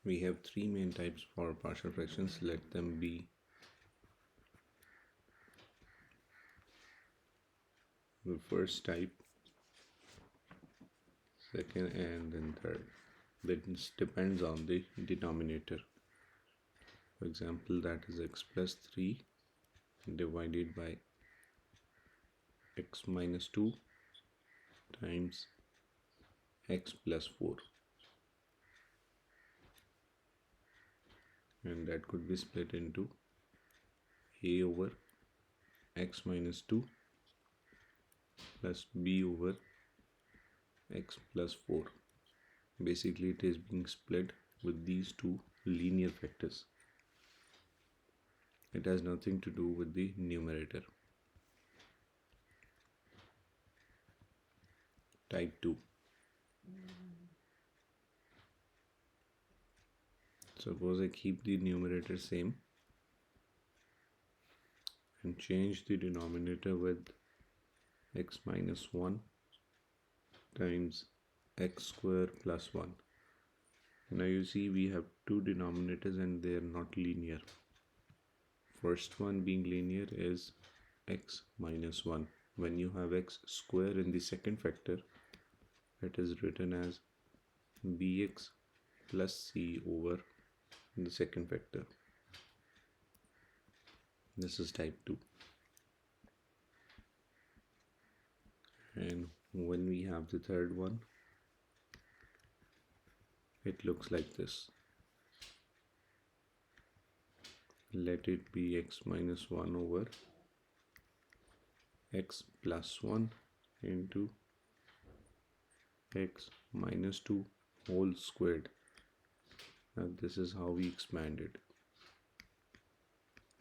We have three main types for partial fractions. Let them be the first type, second, and then third. This depends on the denominator. For example, that is x plus 3 divided by x minus 2 times x plus 4. And that could be split into a over x minus 2 plus b over x plus 4. Basically, it is being split with these two linear factors. It has nothing to do with the numerator. Type 2. Suppose I keep the numerator same and change the denominator with x minus 1 times x square plus 1. Now you see we have two denominators and they are not linear. First one being linear is x minus 1. When you have x square in the second factor, it is written as bx plus c over the second factor. This is type 2. And when we have the third one, it looks like this. Let it be x minus 1 over x plus 1 into x minus 2 whole squared. Now this is how we expand it.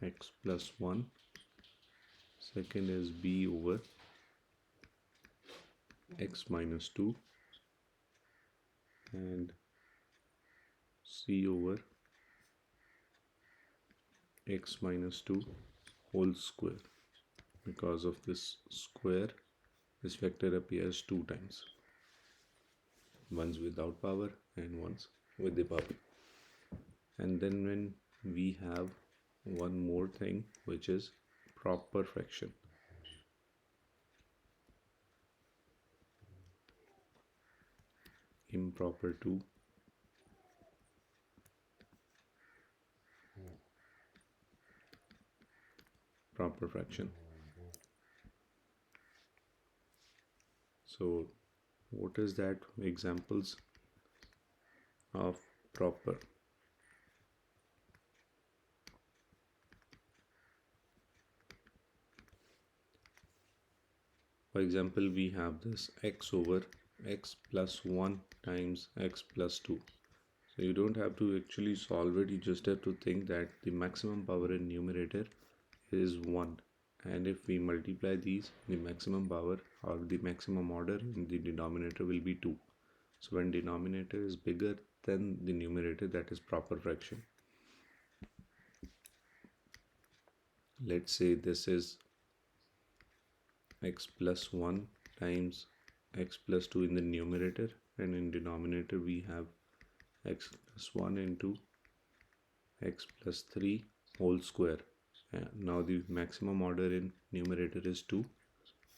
X plus 1, second is b over x minus 2 and c over x minus 2 whole square. Because of this square, this factor appears two times. Once without power and once with the power. And then when we have one more thing, which is proper fraction. Improper 2. Proper fraction. So what is that? Examples of proper. For example, we have this x over x plus 1 times x plus 2. So you don't have to actually solve it, you just have to think that the maximum power in numerator is 1. And if we multiply these, the maximum power or the maximum order in the denominator will be 2. So when denominator is bigger than the numerator, that is proper fraction. Let's say this is x plus 1 times x plus 2 in the numerator, and in denominator we have x plus 1 into x plus 3 whole square. Now the maximum order in numerator is 2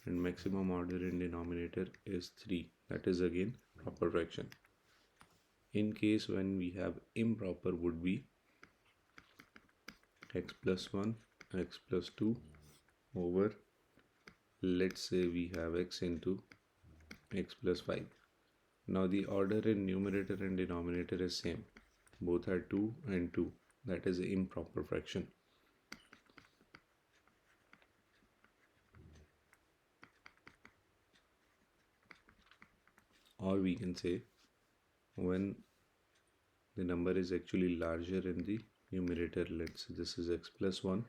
and maximum order in denominator is 3. That is again proper fraction. In case when we have improper, would be x plus 1 x plus 2 over, let's say we have x into x plus 5. Now the order in numerator and denominator is same. Both are 2 and 2. That is improper fraction. Or we can say when the number is actually larger in the numerator, let's say this is x plus 1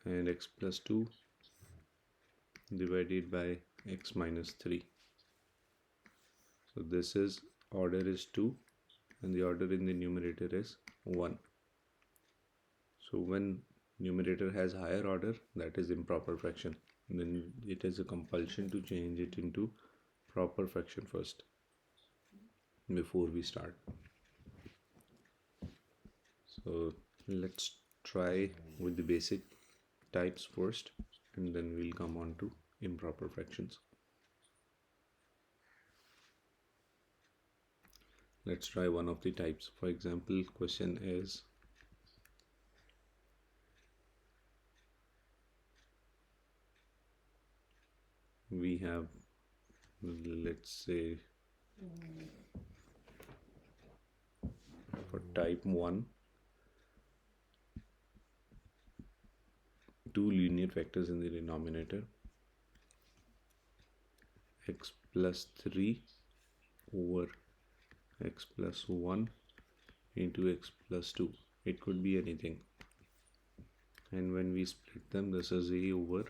and x plus 2 divided by x minus 3. So this is order is 2 and the order in the numerator is 1. So when numerator has higher order, that is improper fraction. And then it is a compulsion to change it into proper fraction first before we start. So let's try with the basic types first, and then we'll come on to improper fractions. Let's try one of the types. For example, question is we have, let's say, for type 1, two linear factors in the denominator, x plus 3 over x plus 1 into x plus 2. It could be anything. And when we split them, this is a over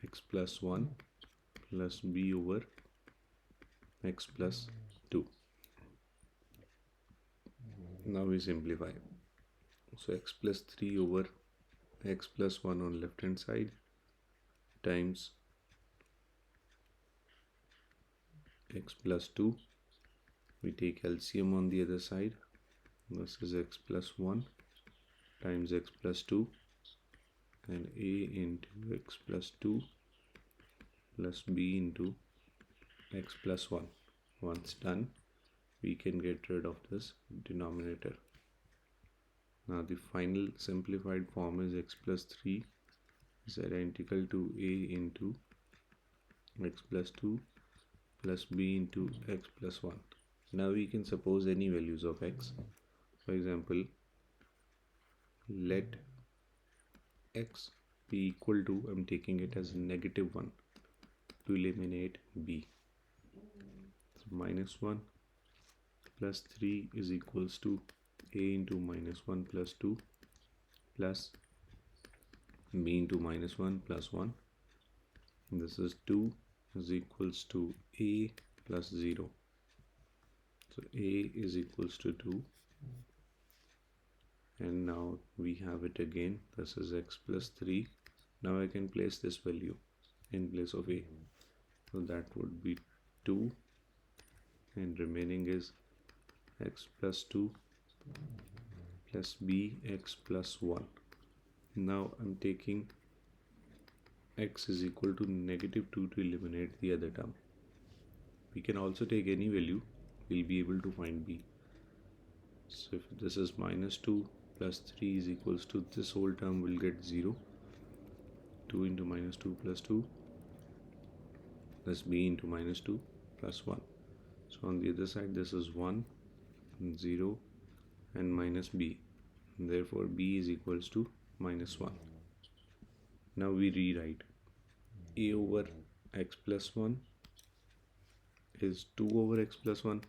x plus 1 plus b over x plus 2. Now we simplify. So x plus 3 over x plus 1 on left hand side times x plus 2. We take LCM on the other side. This is x plus 1 times x plus 2 and a into x plus 2 plus b into x plus 1. Once done, we can get rid of this denominator. Now the final simplified form is x plus 3 is identical to a into x plus 2 plus b into x plus 1. Now we can suppose any values of x. For example, let x be equal to, I'm taking it as negative 1 to eliminate b. So minus 1 plus 3 is equals to a into minus 1 plus 2 plus b into minus 1 plus 1. This is 2 is equals to a plus 0. So a is equals to 2. And now we have it again. This is x plus 3. Now I can place this value in place of a. So that would be 2. And remaining is x plus 2 plus b x plus 1. Now I'm taking x is equal to negative 2 to eliminate the other term. We can also take any value. We'll be able to find b. So if this is minus 2 plus 3 is equals to, this whole term will get 0. 2 into minus 2 plus 2 plus b into minus 2 plus 1. So on the other side, this is 1, 0 and minus b. Therefore b is equals to minus 1. Now we rewrite a over x plus 1 is 2 over x plus 1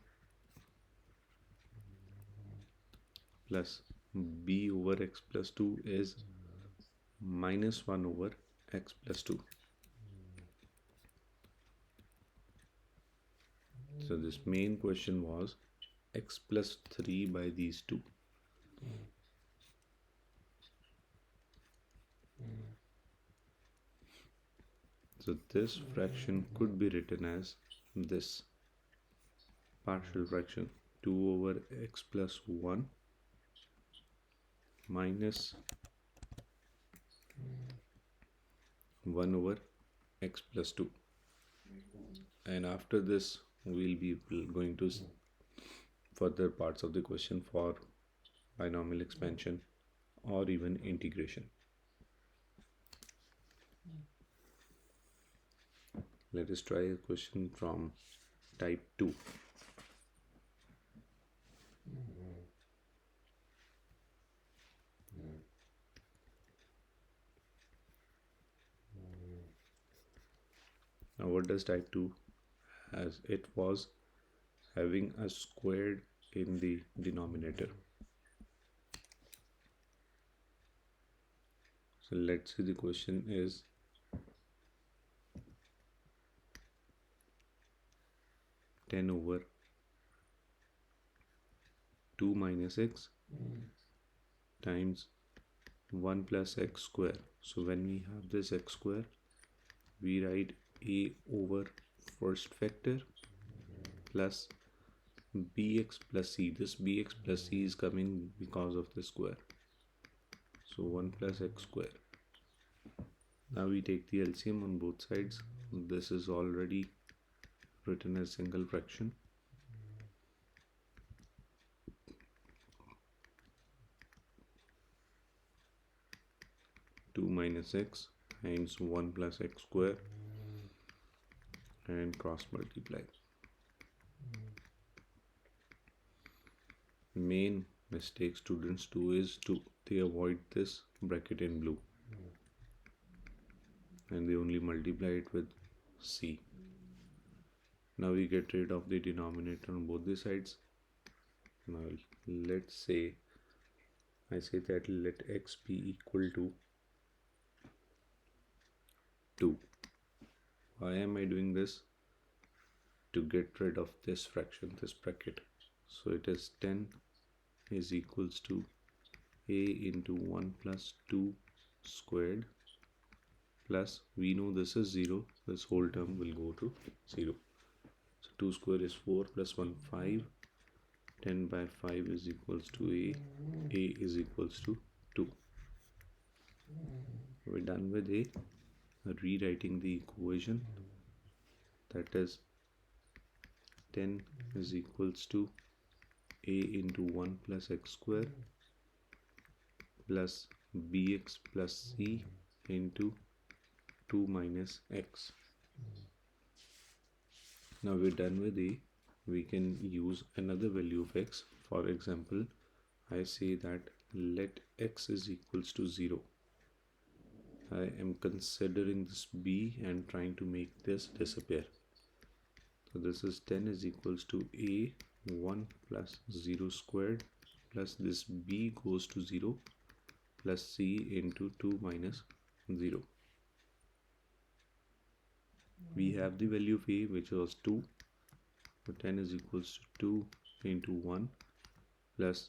plus b over x plus 2 is minus 1 over x plus 2. So this main question was x plus 3 by these two. So this fraction could be written as this partial fraction 2 over x plus 1 minus 1 over x plus 2. And after this we'll be going to further parts of the question for binomial expansion or even integration. Let us try a question from type 2. Now what does type 2 has? It was having a squared in the denominator. So let's see, the question is ten over 2 minus x times 1 plus x square. So when we have this x square, we write a over first factor plus bx plus c. This bx plus c is coming because of the square. So 1 plus x square. Now we take the LCM on both sides. This is already written as single fraction. Two minus x times 1 plus x square and cross multiply. Main mistake students do is they avoid this bracket in blue and they only multiply it with c. Now we get rid of the denominator on both the sides. Now let's say I say that let x be equal to 2. Why am I doing this? To get rid of this fraction, this bracket. So it is 10 is equals to a into 1 plus 2 squared plus, we know this is 0, this whole term will go to 0. So 2 square is 4 plus 1 5, 10 by 5 is equals to a is equals to 2. We're done with a. Rewriting the equation, that is 10 is equals to a into 1 plus x square plus bx plus c into 2 minus x. Now we're done with a. We can use another value of x. For example, I say that let x is equals to 0. I am considering this b and trying to make this disappear. So this is 10 is equals to a 1 plus 0 squared plus this b goes to 0 plus c into 2 minus 0. We have the value of a, which was 2. So 10 is equals to 2 into 1 plus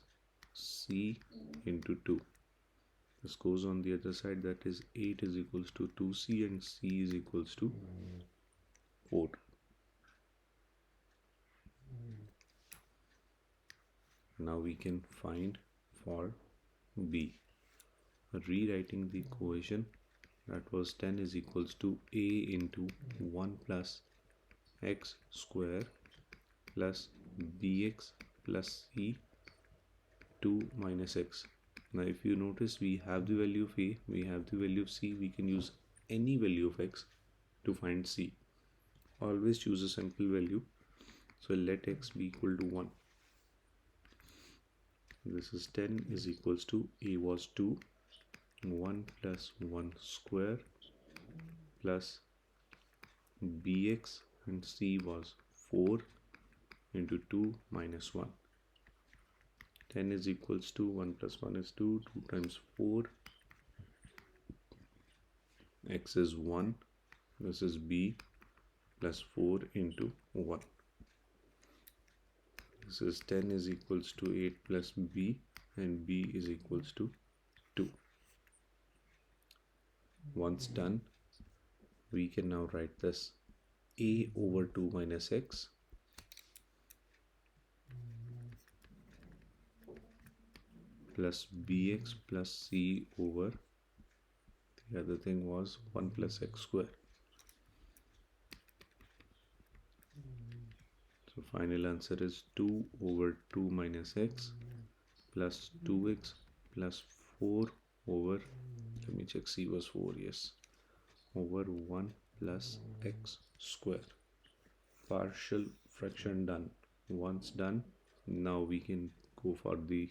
c into 2. This goes on the other side, that is 8 is equals to 2c and c is equals to 4. Now we can find for b. Rewriting the equation, that was 10 is equals to a into 1 plus x square plus bx plus c 2 minus x. Now if you notice, we have the value of a, we have the value of c, we can use any value of x to find c. Always choose a simple value. So let x be equal to 1. This is 10 is equals to a was 2, 1 plus 1 square plus bx and c was 4 into 2 minus 1. 10 is equals to 1 plus 1 is 2, 2 times 4, x is 1, this is b plus 4 into 1. This is 10 is equals to 8 plus b and b is equals to 2. Once done, we can now write this a over 2 minus x plus bx plus c over, the other thing was 1 plus x square. So final answer is 2 over 2 minus x plus 2x plus 4 over, let me check, c was 4, yes, over 1 plus x square. Partial fraction done. Once done, now we can go for the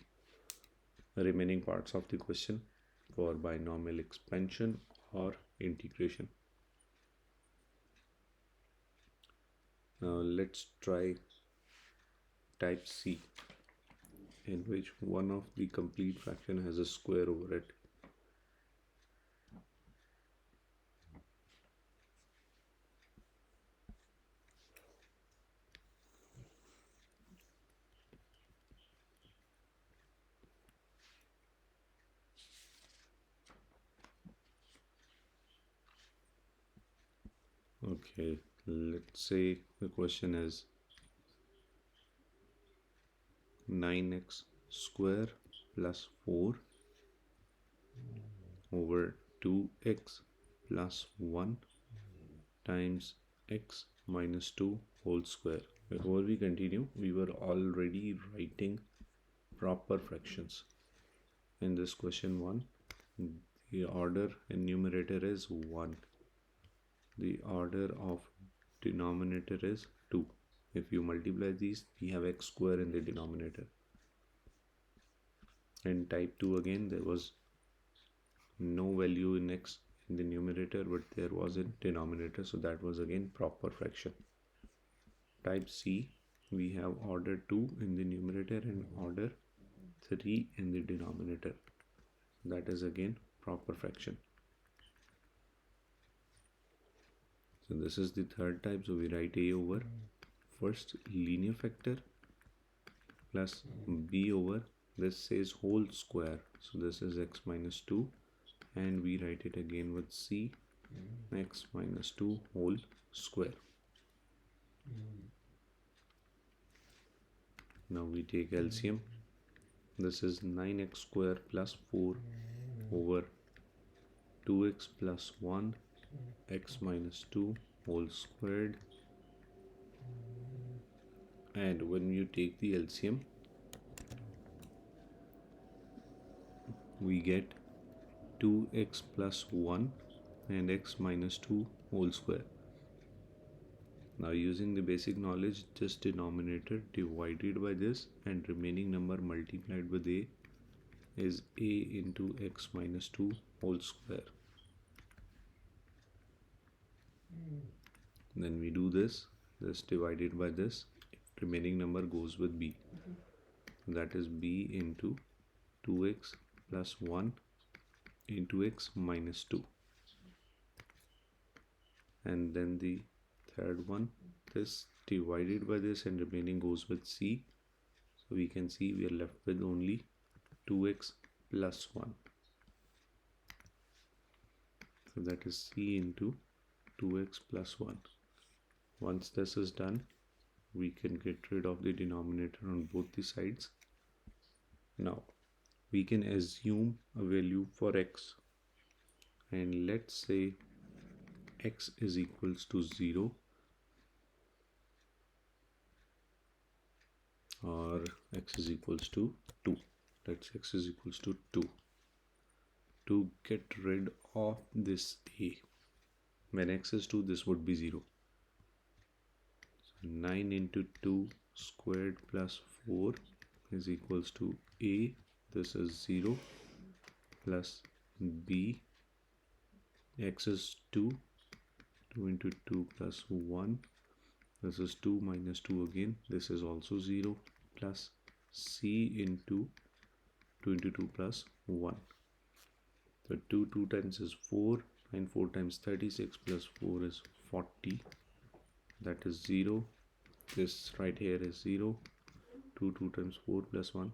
remaining parts of the question for binomial expansion or integration. Now let's try type C, in which one of the complete fraction has a square over it. Okay, let's say the question is 9x square plus 4 over 2x plus 1 times x minus 2 whole square. Before we continue, we were already writing proper fractions. In this question 1, the order in numerator is 1. The order of denominator is 2. If you multiply these, we have x square in the denominator. In type 2 again, there was no value in x in the numerator, but there was in denominator, so that was again proper fraction. Type C, we have order 2 in the numerator and order 3 in the denominator. That is again proper fraction. So this is the third type, so we write A over first linear factor plus B over, this says whole square, so this is x minus 2, and we write it again with C, x minus 2 whole square. Now we take LCM. This is 9x square plus 4 over 2x plus 1 x minus 2 whole squared, and when you take the LCM, we get 2x plus 1 and x minus 2 whole square. Now using the basic knowledge, just denominator divided by this and remaining number multiplied with a is a into x minus 2 whole square. Then we do this divided by this, remaining number goes with b. That is b into 2x plus 1 into x minus 2. And then the third one, this divided by this and remaining goes with c. So we can see we are left with only 2x plus 1. So that is c into 2x plus 1. Once this is done, we can get rid of the denominator on both the sides. Now we can assume a value for x, and let's say x is equals to 0 or x is equals to 2. Let's x is equals to 2. To get rid of this a, when x is 2, this would be 0. So 9 into 2 squared plus 4 is equals to a, this is 0, plus b, x is 2, 2 into 2 plus 1, this is 2 minus 2 again, this is also 0, plus c into 2 into 2 plus 1. So 2 times is 4, and 4 times 36 plus 4 is 40. That is 0. This right here is 0. 2 times 4 plus 1,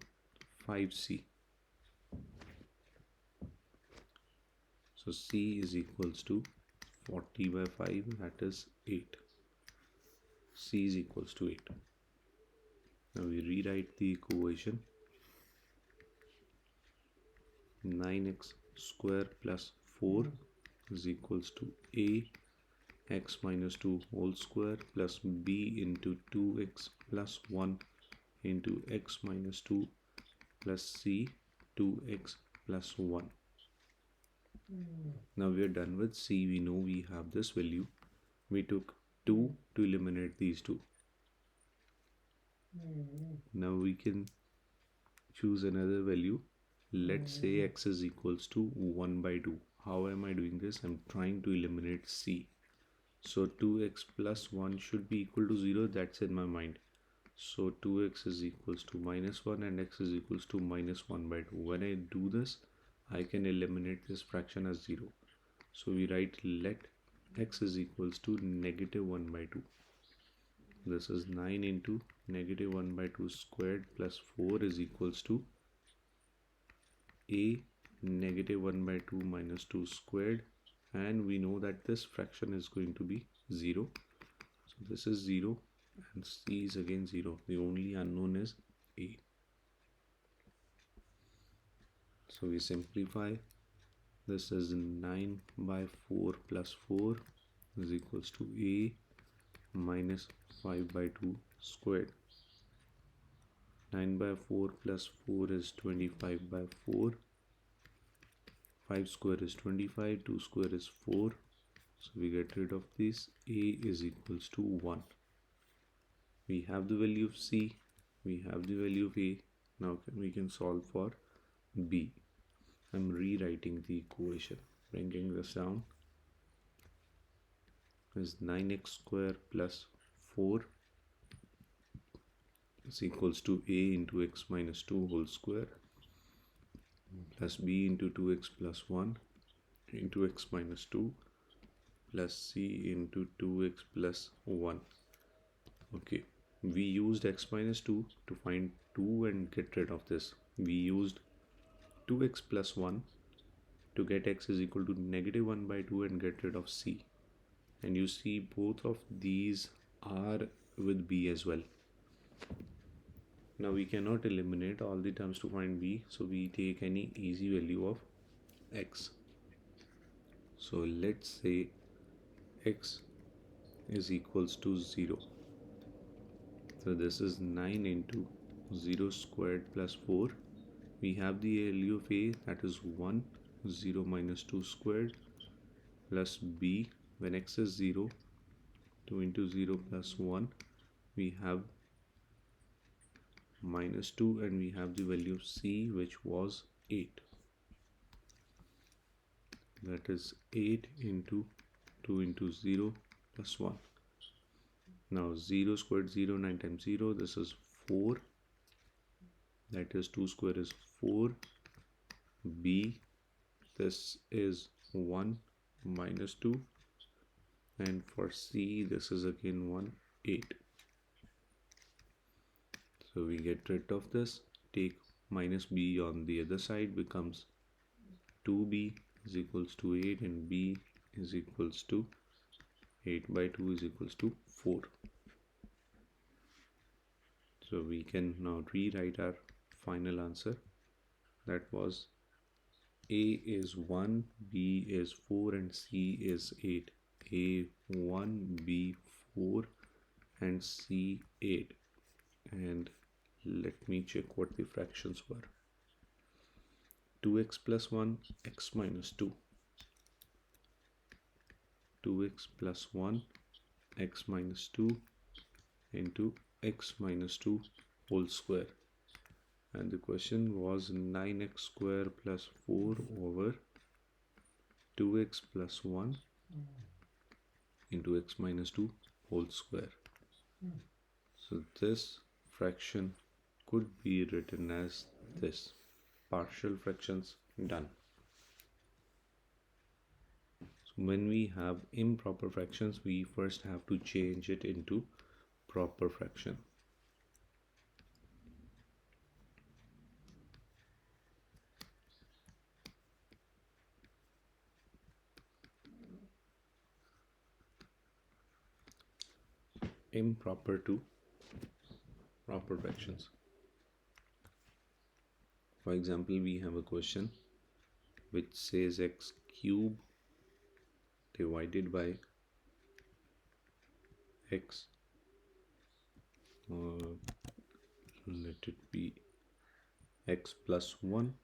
5c. So c is equals to 40 by 5, that is 8. C is equals to 8. Now we rewrite the equation. 9x square plus 4 is equals to a x minus 2 whole square plus b into 2x plus 1 into x minus 2 plus c 2x plus 1. Now we are done with c. We know we have this value. We took 2 to eliminate these two. Now we can choose another value. Let's say x is equals to 1 by 2. How am I doing this? I'm trying to eliminate c. So 2x plus 1 should be equal to 0. That's in my mind. So 2x is equals to minus 1 and x is equals to minus 1 by 2. When I do this, I can eliminate this fraction as 0. So we write let x is equals to negative 1 by 2. This is 9 into negative 1 by 2 squared plus 4 is equals to a negative 1 by 2 minus 2 squared, and we know that this fraction is going to be 0. So this is 0 and c is again 0. The only unknown is a. So we simplify. This is 9 by 4 plus 4 is equals to a minus 5 by 2 squared. 9 by 4 plus 4 is 25 by 4. 5 square is 25, 2 square is 4. So we get rid of this. A is equals to 1. We have the value of C. We have the value of A. Now we can solve for B. I'm rewriting the equation. Bringing this down is 9x square plus 4 is equals to a into x minus 2 whole square plus b into 2x plus 1 into x minus 2 plus c into 2x plus 1. Okay, we used x minus 2 to find 2 and get rid of this. We used 2x plus 1 to get x is equal to negative 1 by 2 and get rid of c. And you see both of these are with b as well. Now we cannot eliminate all the terms to find b, so we take any easy value of x. So let's say x is equals to 0. So this is 9 into 0 squared plus 4. We have the value of a, that is 1. 0 minus 2 squared plus b, when x is 0, 2 into 0 plus 1, we have minus 2, and we have the value of c, which was 8. That is 8 into 2 into 0 plus 1. Now 0 squared 0, 9 times 0, this is 4. That is 2 square is 4. B, this is 1 minus 2. And for C, this is again 1, 8. So we get rid of this. Take minus b on the other side, becomes 2b is equals to 8 and b is equals to 8 by 2 is equals to 4. So we can now rewrite our final answer. That was a is 1, b is 4 and c is 8. A 1, b 4 and c 8. And let me check what the fractions were. 2x plus 1, x minus 2. 2x plus 1, x minus 2 into x minus 2 whole square. And the question was 9x square plus 4 over 2x plus 1 into x minus 2 whole square. So this fraction could be written as this. Partial fractions done. So when we have improper fractions, we first have to change it into proper fraction. Improper to proper fractions. For example, we have a question which says x cube divided by x, let it be x plus 1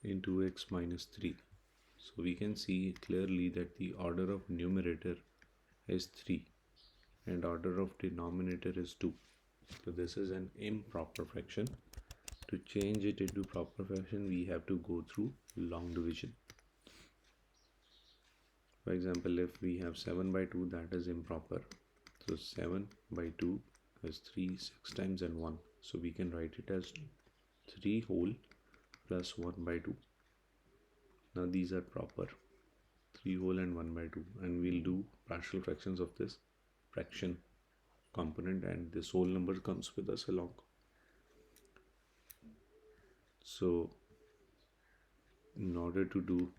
into x minus 3. So we can see clearly that the order of numerator is 3 and order of denominator is 2. So this is an improper fraction. To change it into proper fraction, we have to go through long division. For example, if we have 7 by 2, that is improper. So 7 by 2 is 3, 6 times and 1. So we can write it as 3 whole plus 1 by 2. Now these are proper. 3 whole and 1 by 2. And we'll do partial fractions of this fraction component, and this whole number comes with us along. So in order to do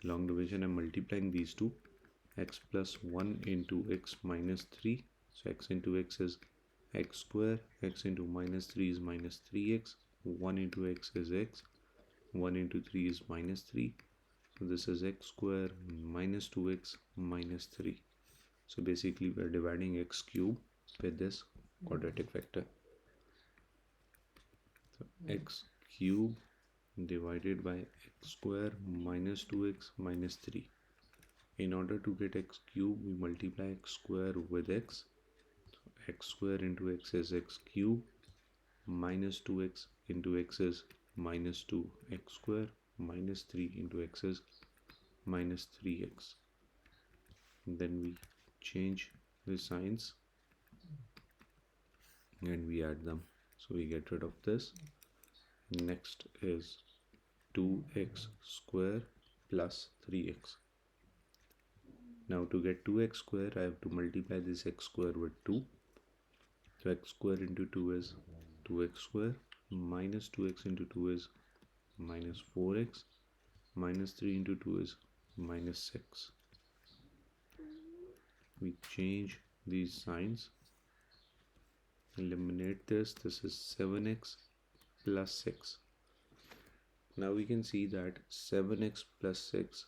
long division, I'm multiplying these two. X plus 1 into x minus 3. So x into x is x square. X into minus 3 is minus 3x. 1 into x is x, 1 into 3 is minus 3. So this is x square minus 2x minus 3. So basically we are dividing x cube with this quadratic vector. So x cube divided by x square minus 2x minus 3. In order to get x cube, we multiply x square with x. So x square into x is x cube, minus 2x into x is minus 2x square, minus 3 into x is minus 3x. Then we change the signs and we add them. So we get rid of this. Next is 2x square plus 3x. Now to get 2x square, I have to multiply this x square with 2. So x square into 2 is 2x square, minus 2x into 2 is minus 4x, minus 3 into 2 is minus 6. We change these signs, eliminate this. This is 7x plus 6. Now we can see that 7x plus 6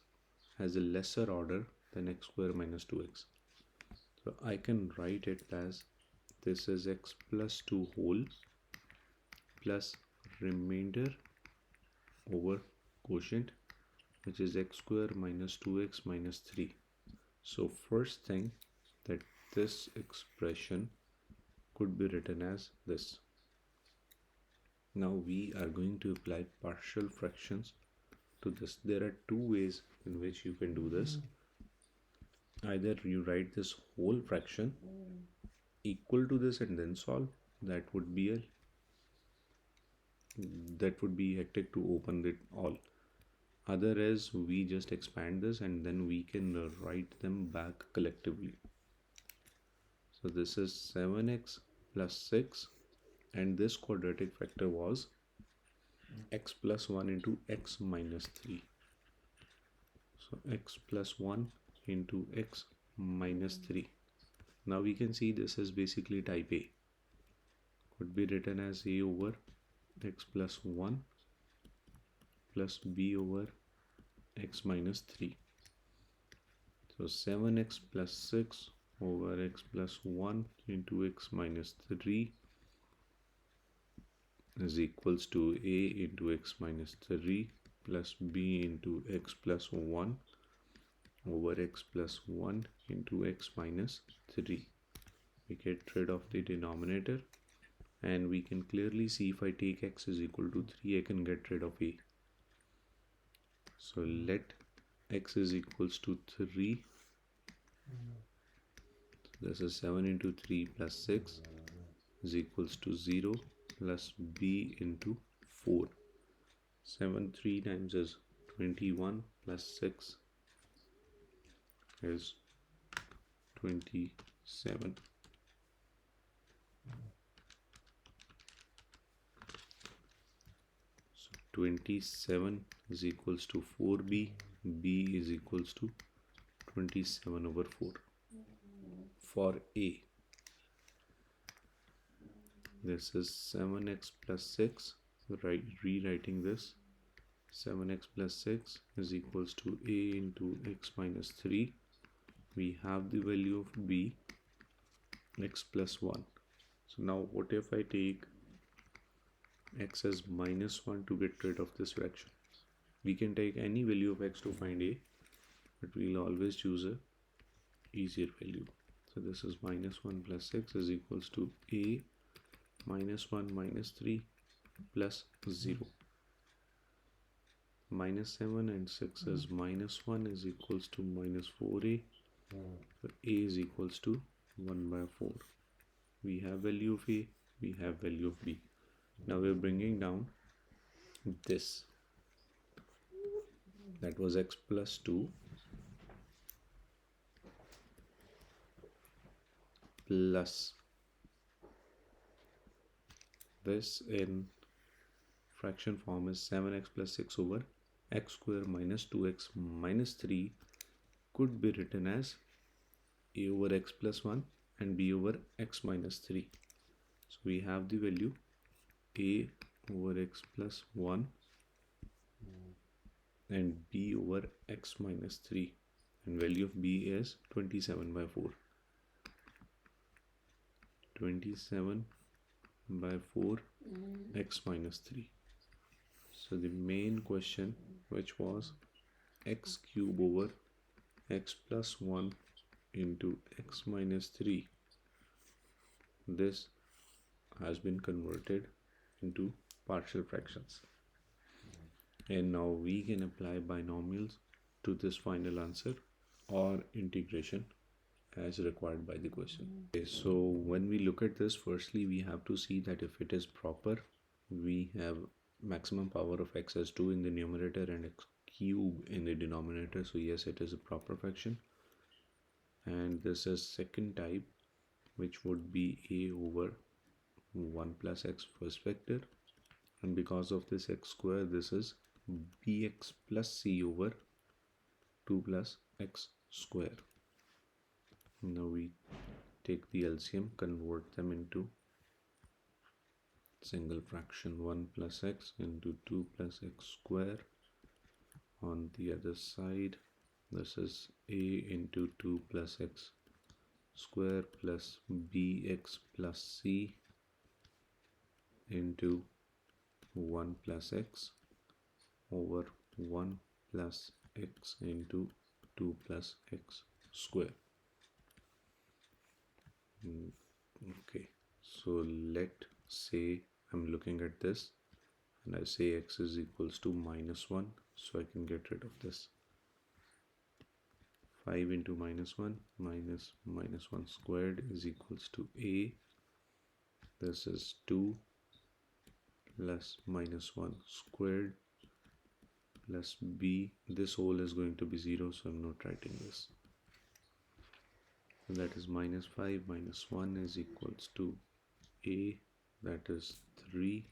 has a lesser order than x square minus 2x. So I can write it as this is x plus 2 whole plus remainder over quotient, which is x square minus 2x minus 3. So first thing, that this expression could be written as this. Now we are going to apply partial fractions to this. There are two ways in which you can do this. Either you write this whole fraction equal to this and then solve. That would be hectic to open it all. Other is we just expand this and then we can write them back collectively. So this is 7x plus 6 and this quadratic factor was x plus 1 into x minus 3. So x plus 1 into x minus 3. Now we can see this is basically type A. Could be written as A over x plus 1 plus b over x minus 3. So 7x plus 6 over x plus 1 into x minus 3 is equals to a into x minus 3 plus b into x plus 1 over x plus 1 into x minus 3. We get rid of the denominator and we can clearly see if I take x is equal to 3, I can get rid of a. So let x is equals to 3. This is 7 into 3 plus 6 is equals to 0 plus b into 4. 7 3 times is 21 plus 6 is 27. So 27 is equals to 4b, b is equals to 27 over 4 for a. This is 7x plus 6, rewriting this, 7x plus 6 is equals to a into x minus 3. We have the value of b, x plus 1. So now what if I take x as minus 1 to get rid of this fraction? We can take any value of x to find a, but we'll always choose a easier value. So this is minus 1 plus 6 is equals to a minus 1 minus 3 plus 0. Minus 7 and 6 is minus 1 is equals to minus 4a. So a is equals to 1 by 4. We have value of a, we have value of b. Now we are bringing down this. That was x plus 2 plus this in fraction form is 7x plus 6 over x square minus 2x minus 3 could be written as a over x plus 1 and b over x minus 3. So we have the value a over x plus 1 and b over x minus 3, and value of b is 27 by 4. 27 by 4 x minus 3. So the main question, which was x cube over x plus 1 into x minus 3, this has been converted into partial fractions, and now we can apply binomials to this final answer or integration as required by the question. Okay, so when we look at this, firstly we have to see that if it is proper, we have maximum power of x as 2 in the numerator and x cube in the denominator, so yes, it is a proper fraction. And this is second type, which would be a over 1 plus x first vector, and because of this x square, this is bx plus c over 2 plus x square. Now we take the LCM, convert them into single fraction, 1 plus x into 2 plus x square. On the other side, this is a into 2 plus x square plus bx plus c into 1 plus x over 1 plus x into 2 plus x square. Okay, so let's say I'm looking at this and I say x is equals to minus 1, so I can get rid of this. 5 into minus 1 minus minus 1 squared is equals to a. This is 2 plus minus 1 squared plus b. This whole is going to be 0, so I'm not writing this. So that is minus 5 minus 1 is equals to a, that is 3,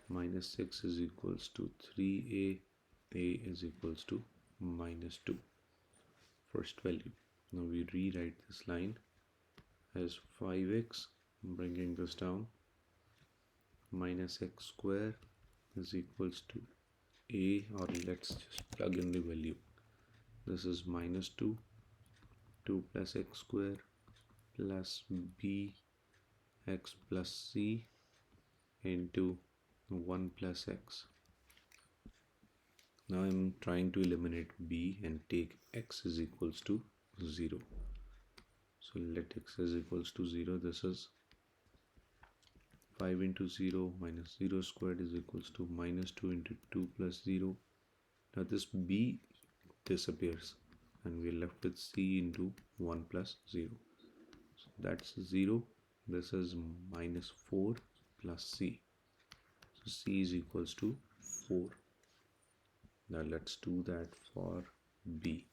minus 6 is equals to 3a, a is equals to minus 2. First value. Now we rewrite this line as 5x, bringing this down, minus x square is equals to a, or let's just plug in the value. This is minus 2, 2 plus x square plus b x plus c into 1 plus x. Now I'm trying to eliminate b and take x is equals to 0. So let x is equals to 0. This is 5 into 0 minus 0 squared is equals to minus 2 into 2 plus 0. Now this b disappears and we're left with c into 1 plus 0. So that's 0. This is minus 4 plus c. So c is equals to 4. Now let's do that for b.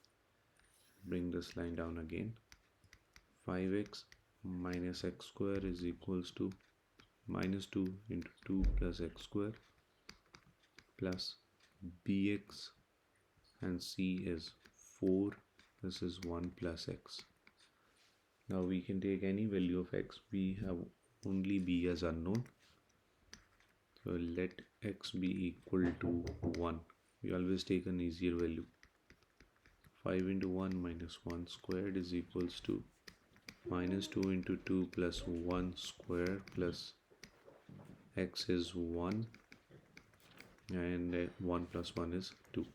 Bring this line down again. 5x minus x square is equals to minus 2 into 2 plus x square plus bx, and c is 4. This is 1 plus x. Now we can take any value of x. We have only b as unknown. So let x be equal to 1. We always take an easier value. 5 into 1 minus 1 squared is equals to minus 2 into 2 plus 1 square plus x is 1, and 1 plus 1 is 2.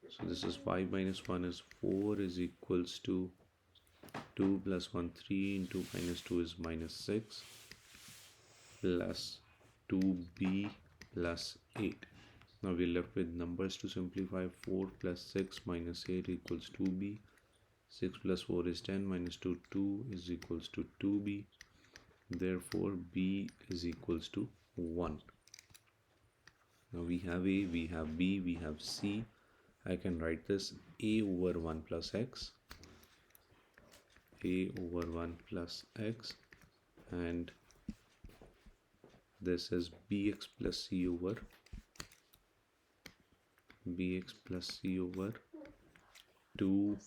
So this is 5 minus 1 is 4 is equals to 2 plus 1 3 into minus 2 is minus 6 plus 2b plus 8. Now we're left with numbers to simplify. 4 plus 6 minus 8 equals 2b. 6 plus 4 is 10 minus 2 is equals to 2b. Therefore b is equals to 1. Now we have a, we have b, we have c. I can write this a over 1 plus x, a over 1 plus x, and this is bx plus c over 2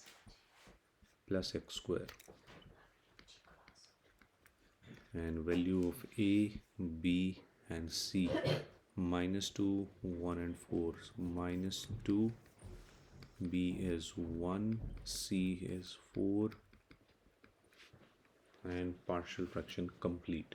plus x square, and value of a, b and c minus 2, 1 and 4. So minus 2, B is 1, C is 4, and partial fraction complete.